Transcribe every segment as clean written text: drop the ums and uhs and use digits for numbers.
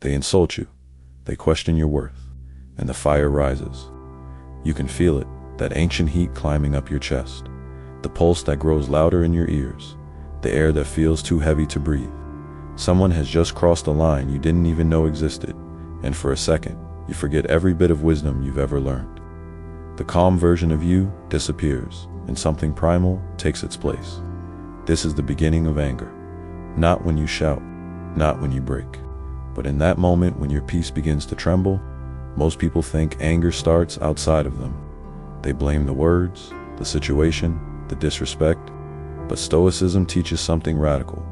They insult you, they question your worth, and the fire rises. You can feel it, that ancient heat climbing up your chest, the pulse that grows louder in your ears, the air that feels too heavy to breathe. Someone has just crossed a line you didn't even know existed, and for a second, you forget every bit of wisdom you've ever learned. The calm version of you disappears, and something primal takes its place. This is the beginning of anger. Not when you shout, not when you break, but in that moment when your peace begins to tremble. Most people think anger starts outside of them. They blame the words, the situation, the disrespect, but Stoicism teaches something radical.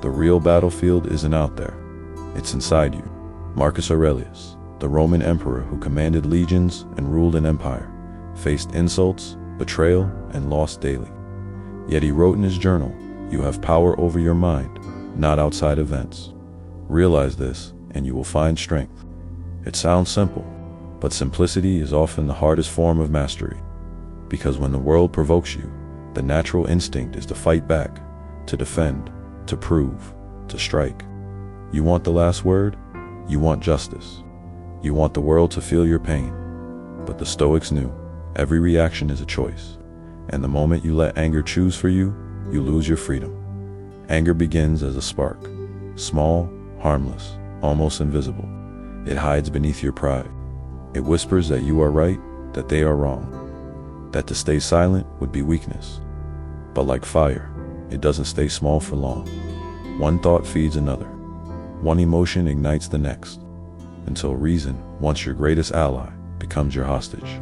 The real battlefield isn't out there, it's inside you. Marcus Aurelius, the Roman emperor who commanded legions and ruled an empire, faced insults, betrayal, and loss daily. Yet he wrote in his journal, "You have power over your mind, not outside events. Realize this, and you will find strength." It sounds simple, but simplicity is often the hardest form of mastery. Because when the world provokes you, the natural instinct is to fight back, to defend, to prove, to strike. You want the last word? You want justice. You want the world to feel your pain. But the Stoics knew, every reaction is a choice, and the moment you let anger choose for you, you lose your freedom. Anger begins as a spark, small, harmless, almost invisible. It hides beneath your pride. It whispers that you are right, that they are wrong, that to stay silent would be weakness. But like fire, it doesn't stay small for long. One thought feeds another. One emotion ignites the next, until reason, once your greatest ally, becomes your hostage.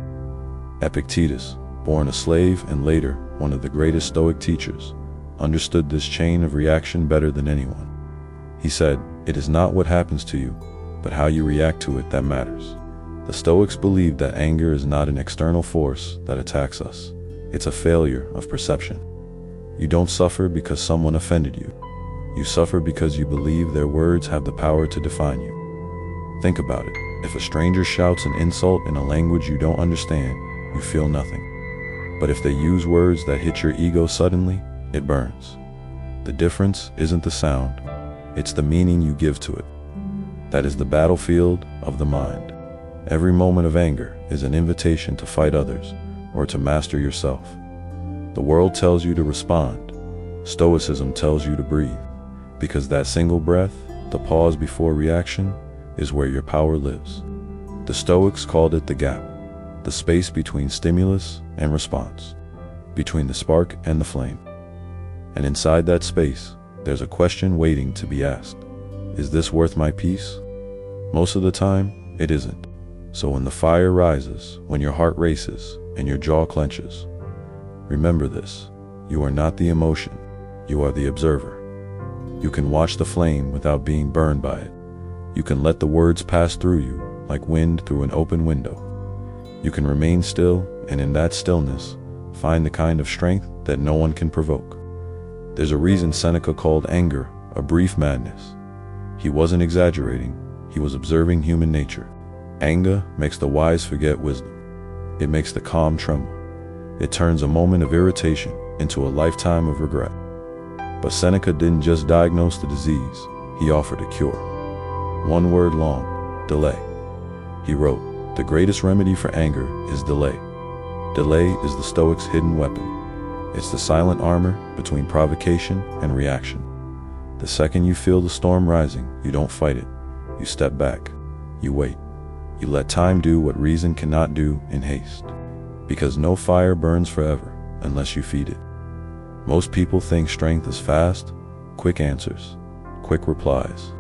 Epictetus, born a slave and later one of the greatest Stoic teachers, understood this chain of reaction better than anyone. He said, "It is not what happens to you, but how you react to it that matters." The Stoics believed that anger is not an external force that attacks us. It's a failure of perception. You don't suffer because someone offended you. You suffer because you believe their words have the power to define you. Think about it. If a stranger shouts an insult in a language you don't understand, you feel nothing. But if they use words that hit your ego suddenly, it burns. The difference isn't the sound, it's the meaning you give to it. That is the battlefield of the mind. Every moment of anger is an invitation to fight others or to master yourself. The world tells you to respond. Stoicism tells you to breathe, because that single breath, the pause before reaction, is where your power lives. The Stoics called it the gap, the space between stimulus and response, between the spark and the flame. And inside that space, there's a question waiting to be asked. Is this worth my peace? Most of the time, it isn't. So when the fire rises, when your heart races, and your jaw clenches, remember this: you are not the emotion, you are the observer. You can watch the flame without being burned by it. You can let the words pass through you, like wind through an open window. You can remain still, and in that stillness, find the kind of strength that no one can provoke. There's a reason Seneca called anger a brief madness. He wasn't exaggerating, he was observing human nature. Anger makes the wise forget wisdom. It makes the calm tremble. It turns a moment of irritation into a lifetime of regret. But Seneca didn't just diagnose the disease, he offered a cure. One word long: delay. He wrote, "The greatest remedy for anger is delay." Delay is the Stoic's hidden weapon. It's the silent armor between provocation and reaction. The second you feel the storm rising, you don't fight it. You step back. You wait. You let time do what reason cannot do in haste. Because no fire burns forever unless you feed it. Most people think strength is fast, quick answers, quick replies,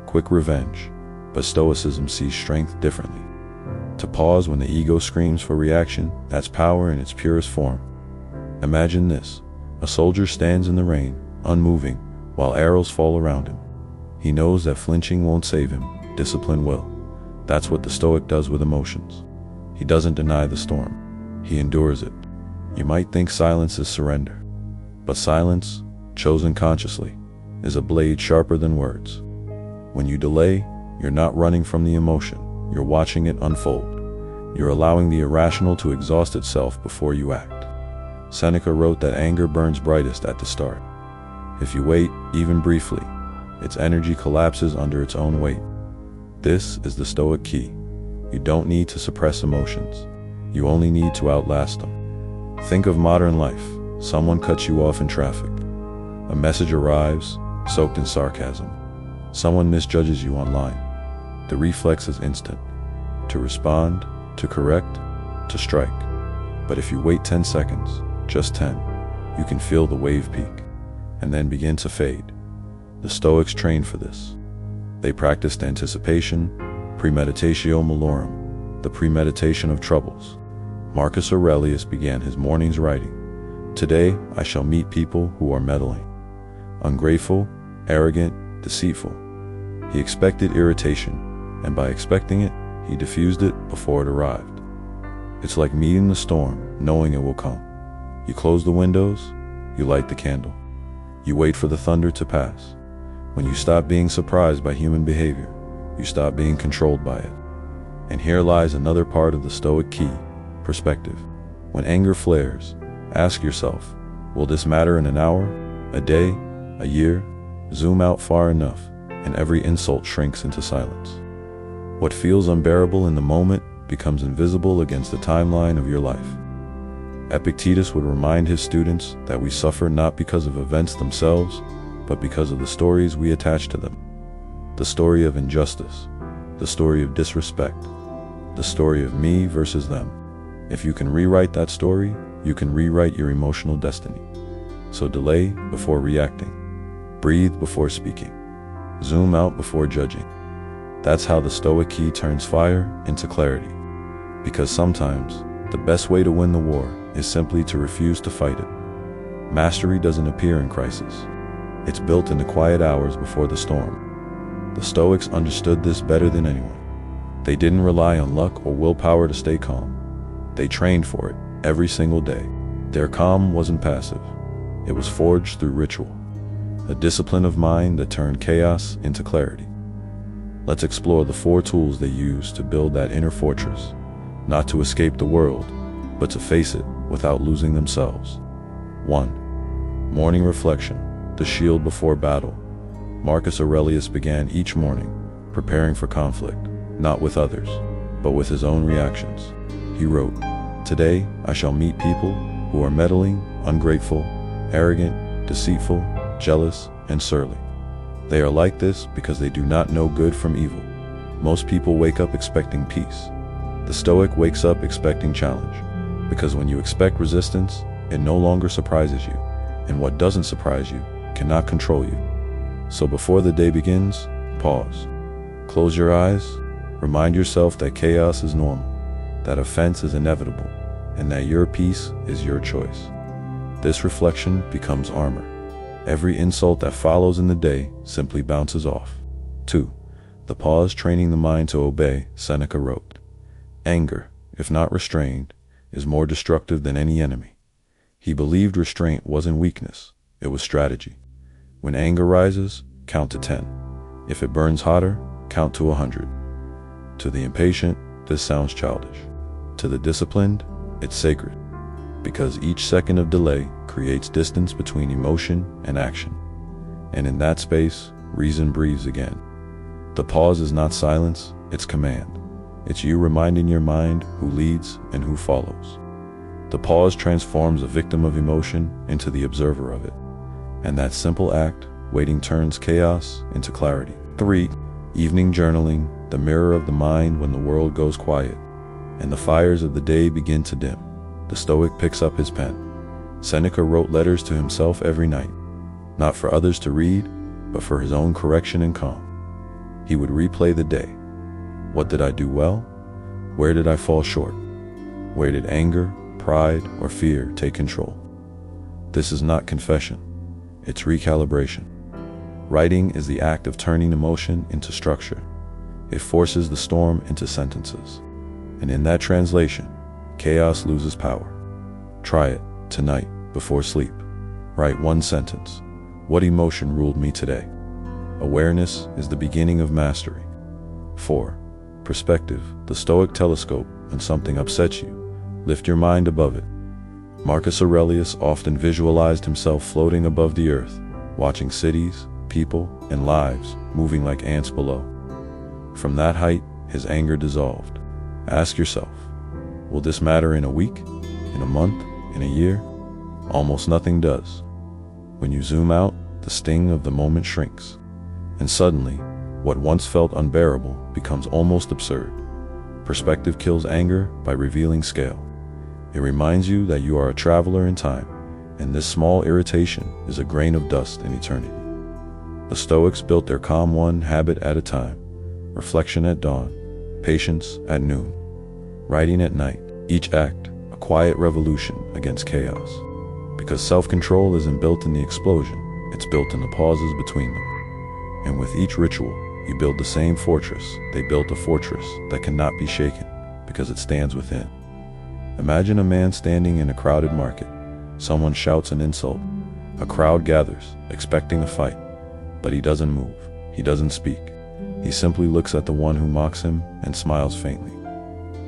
quick revenge, but Stoicism sees strength differently. To pause when the ego screams for reaction, that's power in its purest form. Imagine this: a soldier stands in the rain, unmoving, while arrows fall around him. He knows that flinching won't save him, discipline will. That's what the Stoic does with emotions. He doesn't deny the storm, he endures it. You might think silence is surrender, but silence, chosen consciously, is a blade sharper than words. When you delay, you're not running from the emotion, you're watching it unfold. You're allowing the irrational to exhaust itself before you act. Seneca wrote that anger burns brightest at the start. If you wait, even briefly, its energy collapses under its own weight. This is the Stoic key. You don't need to suppress emotions. You only need to outlast them. Think of modern life. Someone cuts you off in traffic. A message arrives, soaked in sarcasm. Someone misjudges you online. The reflex is instant. To respond, to correct, to strike. But if you wait 10 seconds, just 10, you can feel the wave peak, and then begin to fade. The Stoics trained for this. They practiced anticipation, premeditatio malorum, the premeditation of troubles. Marcus Aurelius began his mornings writing, "Today I shall meet people who are meddling, ungrateful, arrogant, deceitful." He expected irritation, and by expecting it, he diffused it before it arrived. It's like meeting the storm, knowing it will come. You close the windows, you light the candle. You wait for the thunder to pass. When you stop being surprised by human behavior, you stop being controlled by it. And here lies another part of the Stoic key, perspective. When anger flares, ask yourself, will this matter in an hour, a day, a year? Zoom out far enough, and every insult shrinks into silence. What feels unbearable in the moment becomes invisible against the timeline of your life. Epictetus would remind his students that we suffer not because of events themselves, but because of the stories we attach to them. The story of injustice, the story of disrespect, the story of me versus them. If you can rewrite that story, you can rewrite your emotional destiny. So delay before reacting. Breathe before speaking. Zoom out before judging. That's how the Stoic key turns fire into clarity. Because sometimes, the best way to win the war is simply to refuse to fight it. Mastery doesn't appear in crisis. It's built in the quiet hours before the storm. The Stoics understood this better than anyone. They didn't rely on luck or willpower to stay calm. They trained for it every single day. Their calm wasn't passive. It was forged through ritual, a discipline of mind that turned chaos into clarity. Let's explore the 4 tools they used to build that inner fortress, not to escape the world, but to face it without losing themselves. 1. Morning reflection, the shield before battle. Marcus Aurelius began each morning preparing for conflict, not with others, but with his own reactions. He wrote, "Today I shall meet people who are meddling, ungrateful, arrogant, deceitful, jealous, and surly. They are like this because they do not know good from evil." Most people wake up expecting peace. The Stoic wakes up expecting challenge, because when you expect resistance, it no longer surprises you, and what doesn't surprise you cannot control you. So before the day begins, pause. Close your eyes, remind yourself that chaos is normal, that offense is inevitable, and that your peace is your choice. This reflection becomes armor. Every insult that follows in the day simply bounces off. 2. The pause training the mind to obey. Seneca wrote, "Anger, if not restrained, is more destructive than any enemy." He believed restraint wasn't weakness, it was strategy. When anger rises, count to 10. If it burns hotter, count to 100. To the impatient, this sounds childish. To the disciplined, it's sacred. Because each second of delay creates distance between emotion and action. And in that space, reason breathes again. The pause is not silence, it's command. It's you reminding your mind who leads and who follows. The pause transforms a victim of emotion into the observer of it. And that simple act, waiting, turns chaos into clarity. 3. Evening journaling, the mirror of the mind when the world goes quiet, and the fires of the day begin to dim. The Stoic picks up his pen. Seneca wrote letters to himself every night, not for others to read, but for his own correction and calm. He would replay the day. What did I do well? Where did I fall short? Where did anger, pride, or fear take control? This is not confession, it's recalibration. Writing is the act of turning emotion into structure. It forces the storm into sentences. And in that translation, chaos loses power. Try it tonight before sleep. Write one sentence. What emotion ruled me today? Awareness is the beginning of mastery. 4. Perspective, the Stoic telescope. When something upsets you, lift your mind above it. Marcus Aurelius often visualized himself floating above the earth, watching cities, people, and lives moving like ants below. From that height, his anger dissolved. Ask yourself, will this matter in a week, in a month, in a year? Almost nothing does. When you zoom out, the sting of the moment shrinks, and suddenly, what once felt unbearable becomes almost absurd. Perspective kills anger by revealing scale. It reminds you that you are a traveler in time, and this small irritation is a grain of dust in eternity. The Stoics built their calm one habit at a time: reflection at dawn, patience at noon, writing at night, each act a quiet revolution against chaos. Because self-control isn't built in the explosion, it's built in the pauses between them. And with each ritual, you build the same fortress. They built a fortress that cannot be shaken because it stands within. Imagine a man standing in a crowded market. Someone shouts an insult. A crowd gathers, expecting a fight. But he doesn't move. He doesn't speak. He simply looks at the one who mocks him and smiles faintly.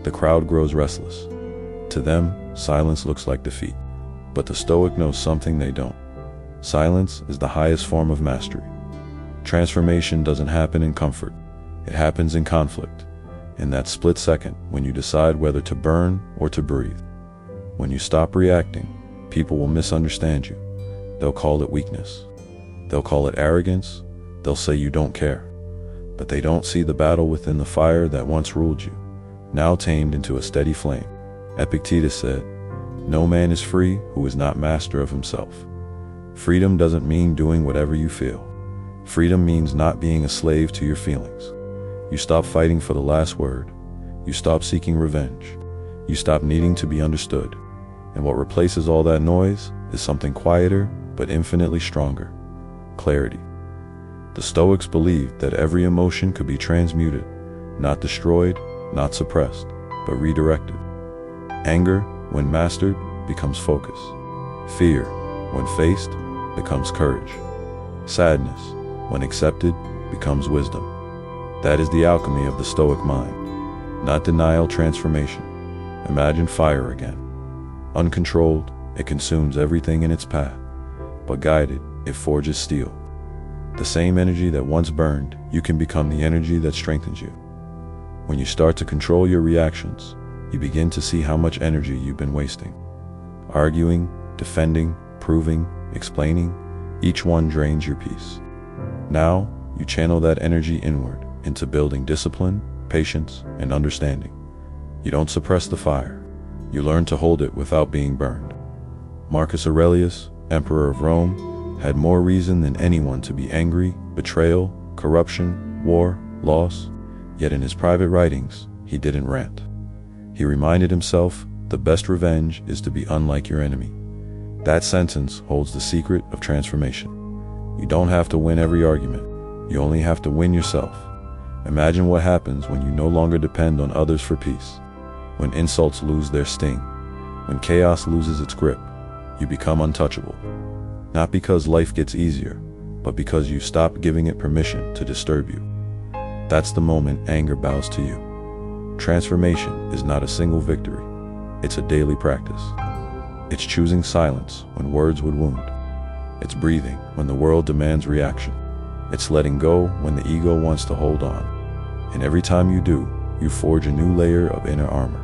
The crowd grows restless. To them, silence looks like defeat. But the Stoic knows something they don't. Silence is the highest form of mastery. Transformation doesn't happen in comfort. It happens in conflict. In that split second when you decide whether to burn or to breathe. When you stop reacting, people will misunderstand you. They'll call it weakness. They'll call it arrogance. They'll say you don't care. But they don't see the battle within the fire that once ruled you, now tamed into a steady flame. Epictetus said, "No man is free who is not master of himself." Freedom doesn't mean doing whatever you feel. Freedom means not being a slave to your feelings. You stop fighting for the last word. You stop seeking revenge. You stop needing to be understood. And what replaces all that noise is something quieter but infinitely stronger: clarity. The Stoics believed that every emotion could be transmuted, not destroyed, not suppressed, but redirected. Anger, when mastered, becomes focus. Fear, when faced, becomes courage. Sadness, when accepted, becomes wisdom. That is the alchemy of the Stoic mind. Not denial, transformation. Imagine fire again. Uncontrolled, it consumes everything in its path, but guided, it forges steel. The same energy that once burned, you can become the energy that strengthens you. When you start to control your reactions, you begin to see how much energy you've been wasting. Arguing, defending, proving, explaining, each one drains your peace. Now, you channel that energy inward into building discipline, patience, and understanding. You don't suppress the fire. You learn to hold it without being burned. Marcus Aurelius, Emperor of Rome, had more reason than anyone to be angry: betrayal, corruption, war, loss. Yet in his private writings, he didn't rant. He reminded himself, the best revenge is to be unlike your enemy. That sentence holds the secret of transformation. You don't have to win every argument. You only have to win yourself. Imagine what happens when you no longer depend on others for peace. When insults lose their sting. When chaos loses its grip. You become untouchable. Not because life gets easier, but because you stop giving it permission to disturb you. That's the moment anger bows to you. Transformation is not a single victory. It's a daily practice. It's choosing silence when words would wound. It's breathing when the world demands reaction. It's letting go when the ego wants to hold on. And every time you do, you forge a new layer of inner armor.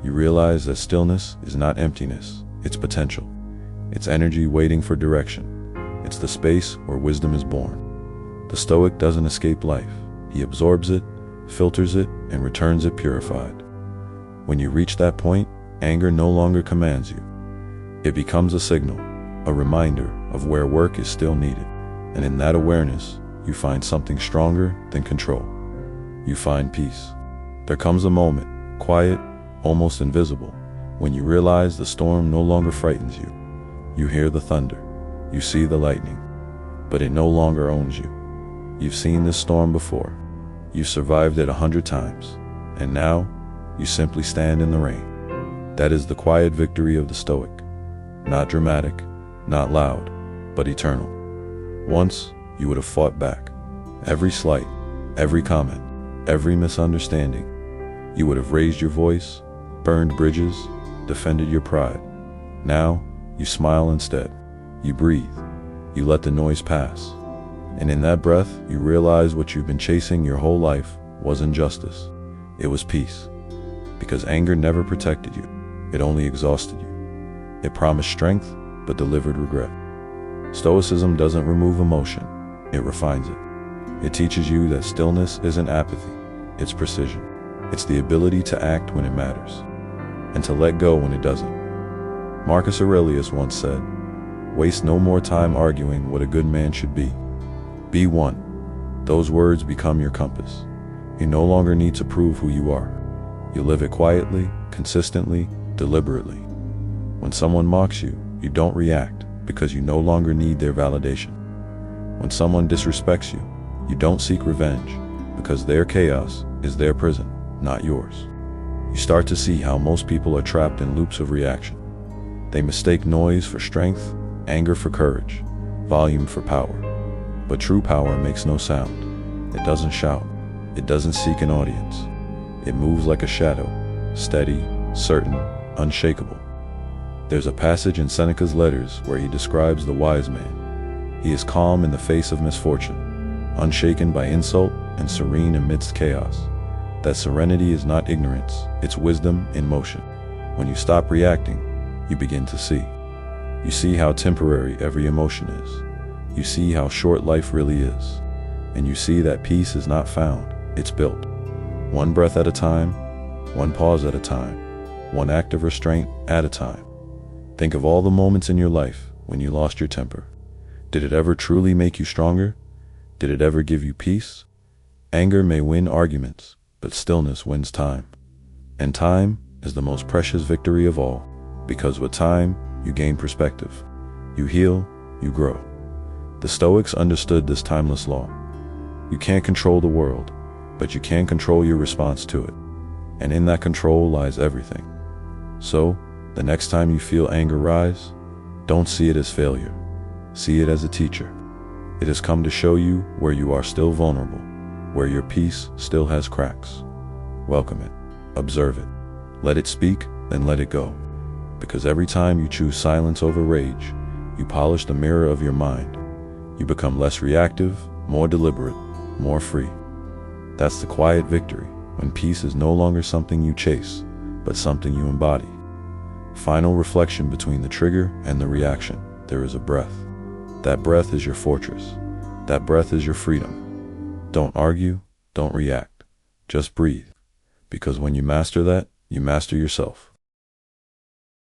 You realize that stillness is not emptiness, it's potential. It's energy waiting for direction. It's the space where wisdom is born. The Stoic doesn't escape life. He absorbs it, filters it, and returns it purified. When you reach that point, anger no longer commands you. It becomes a signal, a reminder of where work is still needed. And in that awareness, you find something stronger than control. You find peace. There comes a moment, quiet, almost invisible, when you realize the storm no longer frightens you. You hear the thunder. You see the lightning. But it no longer owns you. You've seen this storm before. You've survived it 100 times. And now, you simply stand in the rain. That is the quiet victory of the Stoic. Not dramatic, not loud, but eternal. Once, you would have fought back. Every slight, every comment, every misunderstanding. You would have raised your voice, burned bridges, defended your pride. Now, you smile instead. You breathe. You let the noise pass. And in that breath, you realize what you've been chasing your whole life wasn't justice, it was peace. Because anger never protected you, it only exhausted you. It promised strength, but delivered regret. Stoicism doesn't remove emotion, it refines it. It teaches you that stillness isn't apathy, it's precision. It's the ability to act when it matters, and to let go when it doesn't. Marcus Aurelius once said, "Waste no more time arguing what a good man should be. Be one." Those words become your compass. You no longer need to prove who you are. You live it quietly, consistently, deliberately. When someone mocks you, you don't react because you no longer need their validation. When someone disrespects you, you don't seek revenge because their chaos is their prison, not yours. You start to see how most people are trapped in loops of reaction. They mistake noise for strength, anger for courage, volume for power. But true power makes no sound. It doesn't shout. It doesn't seek an audience. It moves like a shadow, steady, certain, unshakable. There's a passage in Seneca's letters where he describes the wise man. He is calm in the face of misfortune, unshaken by insult, and serene amidst chaos. That serenity is not ignorance, it's wisdom in motion. When you stop reacting, you begin to see. You see how temporary every emotion is. You see how short life really is. And you see that peace is not found, it's built. One breath at a time, one pause at a time, one act of restraint at a time. Think of all the moments in your life when you lost your temper. Did it ever truly make you stronger? Did it ever give you peace? Anger may win arguments, but stillness wins time. And time is the most precious victory of all, because with time, you gain perspective. You heal, you grow. The Stoics understood this timeless law. You can't control the world, but you can control your response to it. And in that control lies everything. So, the next time you feel anger rise, don't see it as failure. See it as a teacher. It has come to show you where you are still vulnerable, where your peace still has cracks. Welcome it. Observe it. Let it speak, then let it go. Because every time you choose silence over rage, you polish the mirror of your mind. You become less reactive, more deliberate, more free. That's the quiet victory, when peace is no longer something you chase, but something you embody. Final reflection between the trigger and the reaction. There is a breath. That breath is your fortress. That breath is your freedom. Don't argue, don't react. Just breathe. Because when you master that, you master yourself.